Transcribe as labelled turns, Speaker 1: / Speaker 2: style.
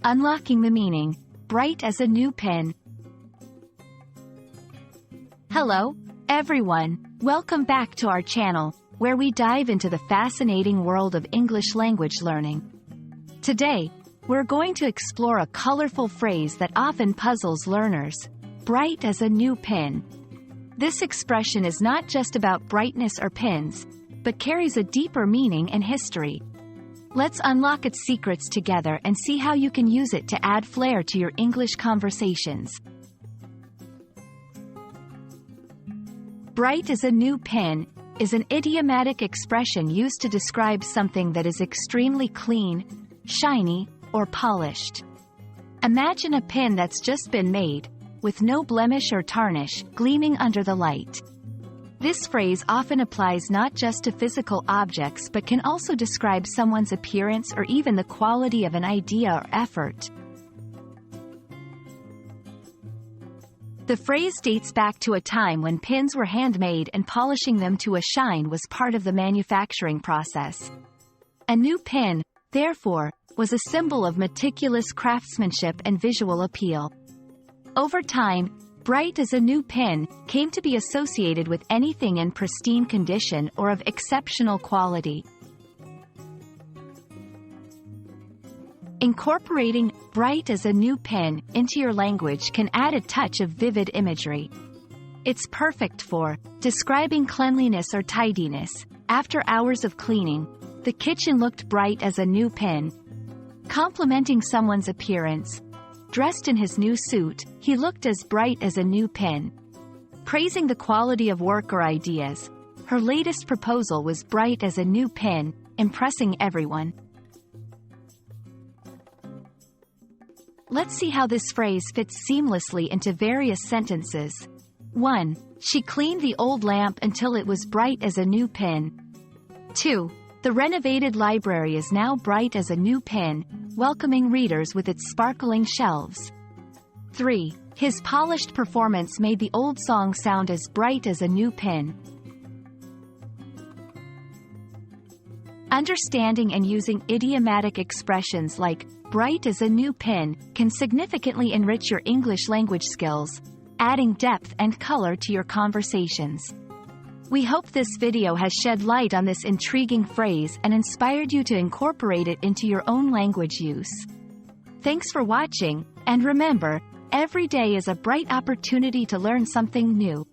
Speaker 1: Unlocking the meaning, bright as a new pen. Hello, everyone. Welcome back to our channel, where we dive into the fascinating world of English language learning. Today, we're going to explore a colorful phrase that often puzzles learners: bright as a new pen. This expression is not just about brightness or pens, but carries a deeper meaning and history. Let's unlock its secrets together and see how you can use it to add flair to your English conversations. Bright as a new pen is an idiomatic expression used to describe something that is extremely clean, shiny, or polished. Imagine a pen that's just been made, with no blemish or tarnish, gleaming under the light. This phrase often applies not just to physical objects but can also describe someone's appearance or even the quality of an idea or effort. The phrase dates back to a time when pens were handmade and polishing them to a shine was part of the manufacturing process. A new pen, therefore, was a symbol of meticulous craftsmanship and visual appeal. Over time, bright as a new pen came to be associated with anything in pristine condition or of exceptional quality. Incorporating bright as a new pen into your language can add a touch of vivid imagery. It's perfect for describing cleanliness or tidiness. After hours of cleaning, the kitchen looked bright as a new pen. Complimenting someone's appearance. Dressed in his new suit, he looked as bright as a new pen. Praising the quality of work or ideas. Her latest proposal was bright as a new pen, impressing everyone. Let's see how this phrase fits seamlessly into various sentences. 1. She cleaned the old lamp until it was bright as a new pen. 2. The renovated library is now bright as a new pen, welcoming readers with its sparkling shelves. 3. His polished performance made the old song sound as bright as a new pen. Understanding and using idiomatic expressions like bright as a new pen can significantly enrich your English language skills, adding depth and color to your conversations. We hope this video has shed light on this intriguing phrase and inspired you to incorporate it into your own language use. Thanks for watching, and remember, every day is a bright opportunity to learn something new.